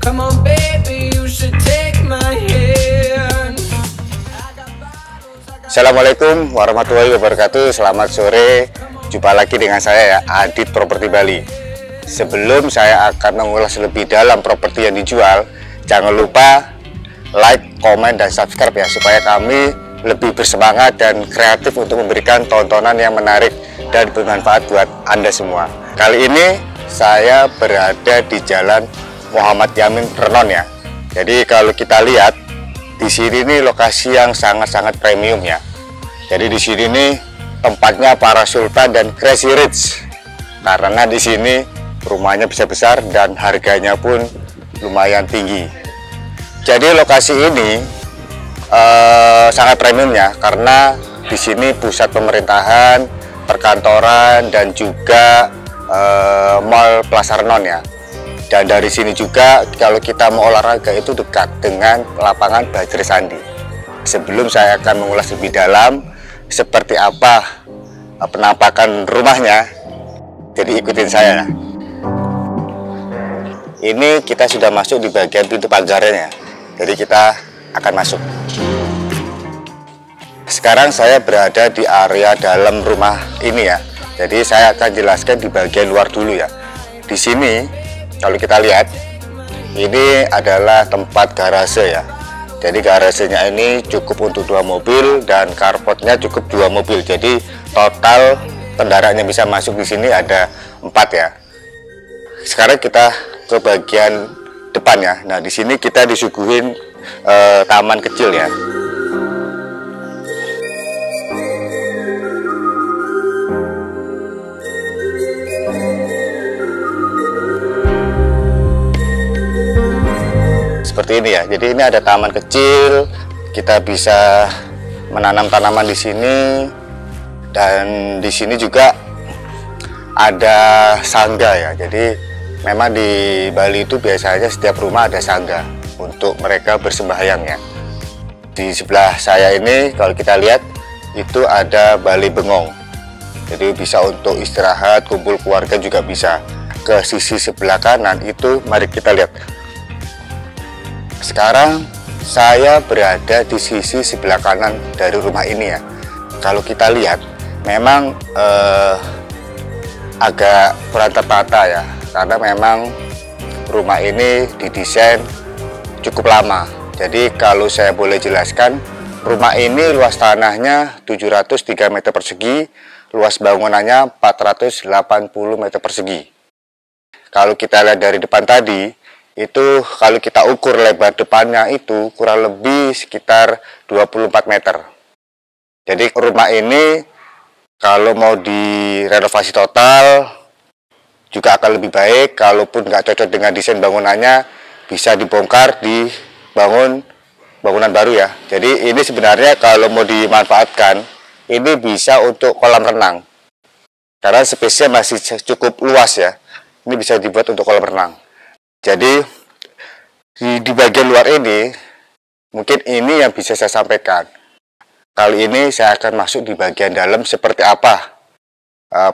Come on baby, you should take my hand. Assalamualaikum warahmatullahi wabarakatuh. Selamat sore. Jumpa lagi dengan saya ya, Adit Properti Bali. Sebelum saya akan mengulas lebih dalam properti yang dijual, jangan lupa like, komen, dan subscribe ya, supaya kami lebih bersemangat dan kreatif untuk memberikan tontonan yang menarik dan bermanfaat buat Anda semua. Kali ini saya berada di Jalan Muhammad Yamin Renon ya. Jadi kalau kita lihat di sini nih lokasi yang sangat-sangat premium ya. Jadi di sini nih tempatnya para sultan dan crazy rich. Karena di sini rumahnya bisa besar dan harganya pun lumayan tinggi. Jadi lokasi ini sangat premium ya, karena di sini pusat pemerintahan, perkantoran, dan juga mall Plaza Renon ya. Dan dari sini juga kalau kita mau olahraga itu dekat dengan lapangan Bajri Sandi. Sebelum saya akan mengulas lebih dalam seperti apa penampakan rumahnya, jadi ikutin saya. Ini kita sudah masuk di bagian pintu pagarnya, jadi kita akan masuk. Sekarang saya berada di area dalam rumah ini ya, jadi saya akan jelaskan di bagian luar dulu ya. Di sini kalau kita lihat, ini adalah tempat garase ya. Jadi garasenya ini cukup untuk 2 mobil dan carportnya cukup 2 mobil. Jadi total kendaraan yang bisa masuk di sini ada 4 ya. Sekarang kita ke bagian depan ya. Nah di sini kita disuguhin taman kecil ya. Seperti ini ya. Jadi ini ada taman kecil, kita bisa menanam tanaman di sini, dan di sini juga ada sangga ya. Jadi memang di Bali itu biasanya setiap rumah ada sangga untuk mereka bersembahyang ya. Di sebelah saya ini kalau kita lihat itu ada Bali Bengong. Jadi bisa untuk istirahat, kumpul keluarga juga bisa. Ke sisi sebelah kanan itu mari kita lihat. Sekarang saya berada di sisi sebelah kanan dari rumah ini ya. Kalau kita lihat memang agak kurang tertata ya, karena memang rumah ini didesain cukup lama. Jadi kalau saya boleh jelaskan, rumah ini luas tanahnya 703 meter persegi, luas bangunannya 480 meter persegi. Kalau kita lihat dari depan tadi, itu kalau kita ukur lebar depannya itu kurang lebih sekitar 24 meter. Jadi rumah ini kalau mau direnovasi total juga akan lebih baik. Kalaupun nggak cocok dengan desain bangunannya, bisa dibongkar, dibangun bangunan baru ya. Jadi ini sebenarnya kalau mau dimanfaatkan, ini bisa untuk kolam renang, karena space-nya masih cukup luas ya. Ini bisa dibuat untuk kolam renang. Jadi di bagian luar ini mungkin ini yang bisa saya sampaikan. Kali ini saya akan masuk di bagian dalam seperti apa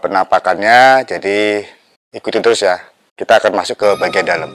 penampakannya. Jadi ikutin terus ya. Kita akan masuk ke bagian dalam.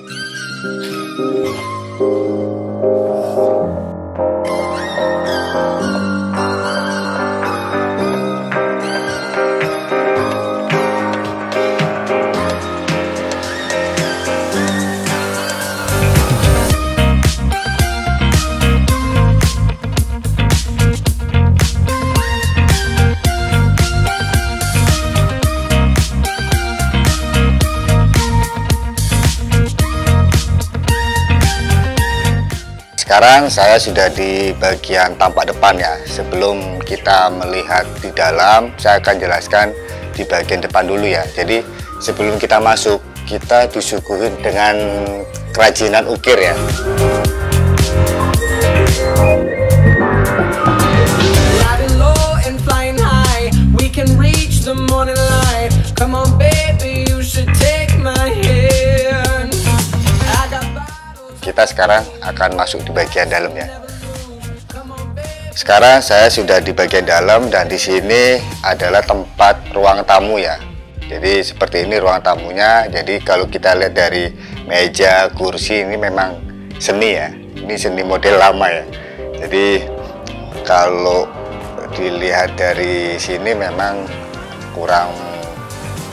Sekarang saya sudah di bagian tampak depan ya. Sebelum kita melihat di dalam, saya akan jelaskan di bagian depan dulu ya. Jadi sebelum kita masuk, kita disuguhin dengan kerajinan ukir ya. Kita sekarang akan masuk di bagian dalam ya. Sekarang saya sudah di bagian dalam dan di sini adalah tempat ruang tamu ya. Jadi seperti ini ruang tamunya. Jadi kalau kita lihat dari meja, kursi ini memang seni ya. Ini seni model lama ya. Jadi kalau dilihat dari sini memang kurang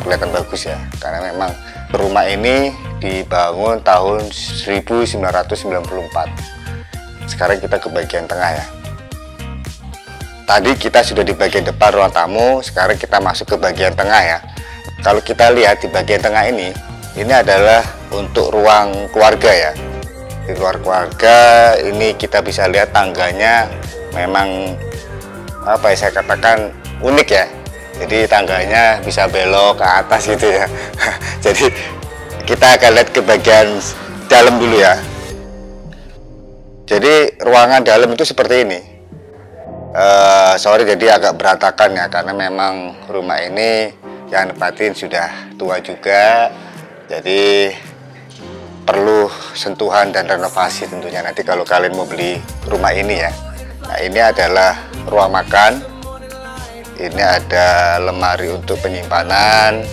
kelihatan bagus ya, karena memang rumah ini dibangun tahun 1994. Sekarang kita ke bagian tengah ya. Tadi kita sudah di bagian depan ruang tamu, sekarang kita masuk ke bagian tengah ya. Kalau kita lihat di bagian tengah ini adalah untuk ruang keluarga ya. Di luar keluarga ini kita bisa lihat tangganya memang apa ya, saya katakan unik ya. Jadi tangganya bisa belok ke atas gitu ya. Jadi kita akan lihat ke bagian dalam dulu ya. Jadi ruangan dalam itu seperti ini. Sorry jadi agak berantakan ya, karena memang rumah ini yang nempatin sudah tua juga. Jadi perlu sentuhan dan renovasi tentunya nanti kalau kalian mau beli rumah ini ya. Nah, ini adalah ruang makan. Ini ada lemari untuk penyimpanan,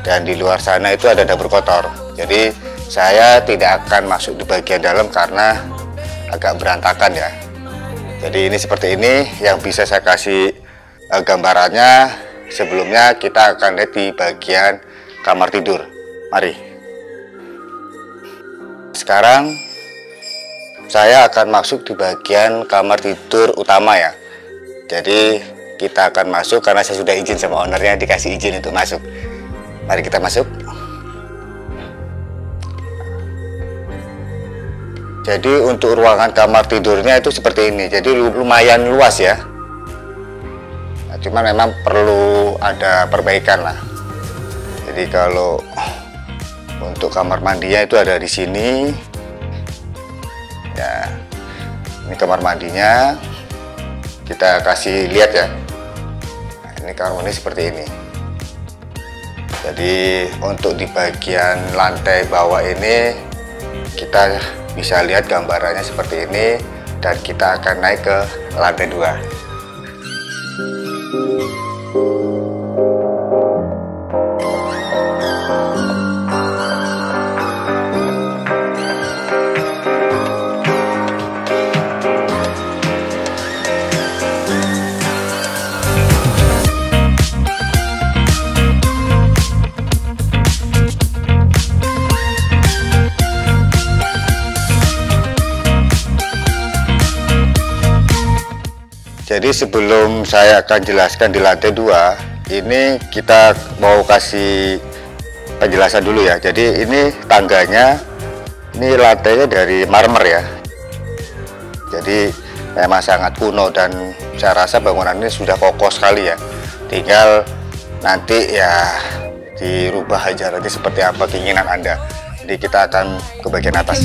dan di luar sana itu ada dapur kotor. Jadi saya tidak akan masuk di bagian dalam karena agak berantakan ya. Jadi ini seperti ini yang bisa saya kasih gambarannya. Sebelumnya kita akan lihat di bagian kamar tidur. Mari. Sekarang saya akan masuk di bagian kamar tidur utama ya. Jadi kita akan masuk karena saya sudah izin sama ownernya, dikasih izin untuk masuk. Mari kita masuk. Jadi untuk ruangan kamar tidurnya itu seperti ini. Jadi lumayan luas ya. Nah, cuman memang perlu ada perbaikan lah. Jadi kalau untuk kamar mandinya itu ada di sini. Ya, ini kamar mandinya. Kita kasih lihat ya. Nah, ini kamar mandi seperti ini. Jadi untuk di bagian lantai bawah ini kita bisa lihat gambarannya seperti ini, dan kita akan naik ke lantai 2. Jadi sebelum saya akan jelaskan di lantai 2, ini kita mau kasih penjelasan dulu ya. Jadi ini tangganya, ini lantainya dari marmer ya. Jadi memang sangat kuno, dan saya rasa bangunan ini sudah kokoh sekali ya. Tinggal nanti ya dirubah aja nanti seperti apa keinginan Anda. Jadi kita akan ke bagian atas.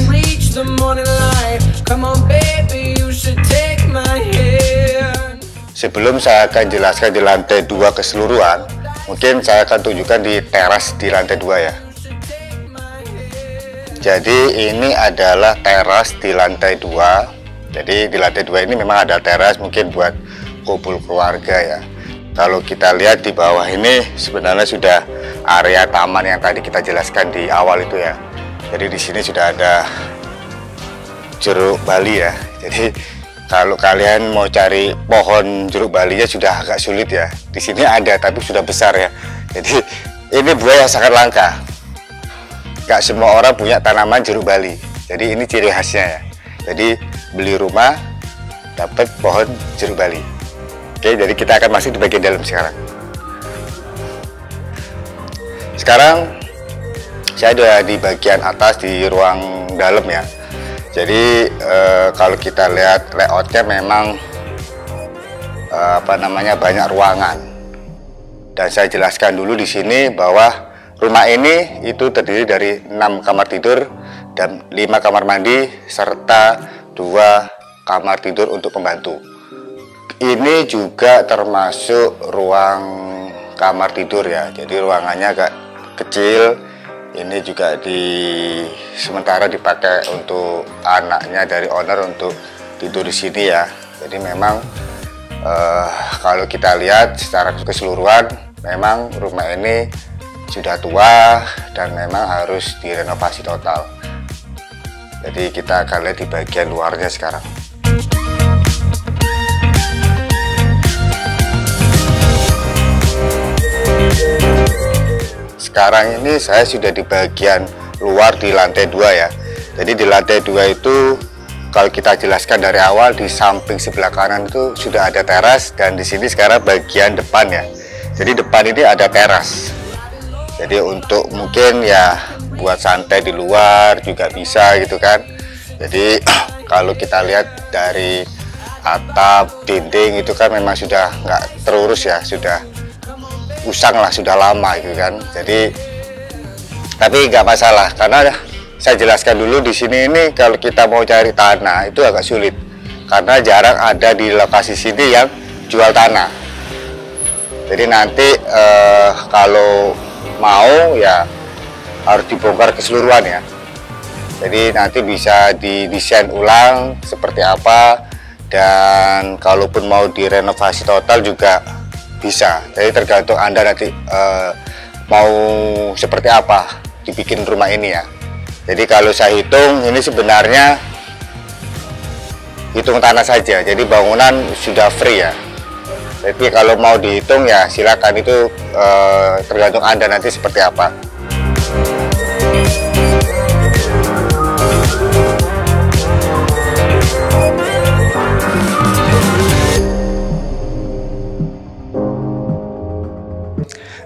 Sebelum saya akan jelaskan di lantai 2 keseluruhan, mungkin saya akan tunjukkan di teras di lantai 2 ya. Jadi ini adalah teras di lantai 2. Jadi di lantai 2 ini memang ada teras mungkin buat kumpul keluarga ya. Kalau kita lihat di bawah ini sebenarnya sudah area taman yang tadi kita jelaskan di awal itu ya. Jadi di sini sudah ada jeruk Bali ya. Jadi kalau kalian mau cari pohon jeruk balinya sudah agak sulit ya. Di sini ada tapi sudah besar ya. Jadi ini buah yang sangat langka. Gak semua orang punya tanaman jeruk bali. Jadi ini ciri khasnya ya. Jadi beli rumah dapat pohon jeruk bali. Oke, jadi kita akan masuk di bagian dalam sekarang. Sekarang saya sudah di bagian atas di ruang dalam ya. Jadi kalau kita lihat layoutnya memang banyak ruangan, dan saya jelaskan dulu di sini bahwa rumah ini itu terdiri dari 6 kamar tidur dan 5 kamar mandi serta 2 kamar tidur untuk pembantu. Ini juga termasuk ruang kamar tidur ya, jadi ruangannya agak kecil. Ini juga sementara dipakai untuk anaknya dari owner untuk tidur di sini ya. Jadi memang kalau kita lihat secara keseluruhan, memang rumah ini sudah tua dan memang harus direnovasi total. Jadi kita akan lihat di bagian luarnya sekarang. Sekarang ini saya sudah di bagian luar di lantai 2 ya. Jadi di lantai 2 itu kalau kita jelaskan dari awal, di samping sebelah kanan itu sudah ada teras, dan di sini sekarang bagian depan ya. Jadi depan ini ada teras. Jadi untuk mungkin ya buat santai di luar juga bisa gitu kan. Jadi kalau kita lihat dari atap, dinding itu kan memang sudah nggak terurus ya, sudah usang lah, sudah lama gitu kan. Jadi tapi nggak masalah, karena saya jelaskan dulu di sini ini kalau kita mau cari tanah itu agak sulit karena jarang ada di lokasi sini yang jual tanah. Jadi nanti kalau mau ya harus dibongkar keseluruhan ya. Jadi nanti bisa didesain ulang seperti apa, dan kalaupun mau direnovasi total juga bisa. Jadi tergantung Anda nanti mau seperti apa dibikin rumah ini ya. Jadi kalau saya hitung ini sebenarnya hitung tanah saja, jadi bangunan sudah free ya. Tapi kalau mau dihitung ya silakan, itu tergantung Anda nanti seperti apa.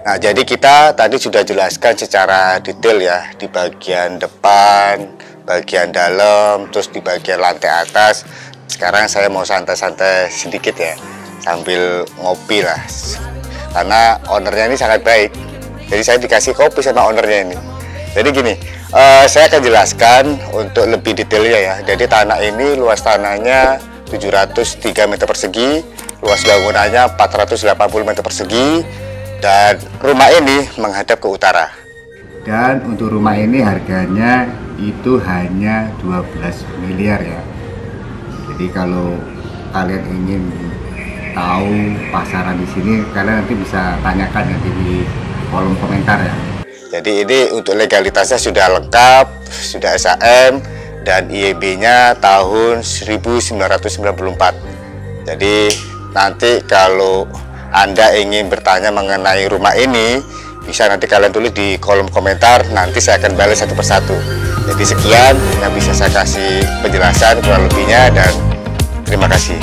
Nah, jadi kita tadi sudah jelaskan secara detail ya di bagian depan, bagian dalam, terus di bagian lantai atas. Sekarang saya mau santai-santai sedikit ya, sambil ngopi lah. Karena ownernya ini sangat baik. Jadi saya dikasih kopi sama ownernya ini. Jadi gini, saya akan jelaskan untuk lebih detailnya ya. Jadi tanah ini luas tanahnya 703 meter persegi, luas bangunannya 480 meter persegi. Dan rumah ini menghadap ke utara. Dan untuk rumah ini harganya itu hanya 12 miliar ya. Jadi kalau kalian ingin tahu pasaran di sini, kalian nanti bisa tanyakan ya di kolom komentar ya. Jadi ini untuk legalitasnya sudah lengkap, sudah SHM, dan IEB-nya tahun 1994. Jadi nanti kalau Anda ingin bertanya mengenai rumah ini, bisa nanti kalian tulis di kolom komentar, nanti saya akan balas satu persatu. Jadi sekian yang bisa saya kasih penjelasan kurang lebihnya, dan terima kasih.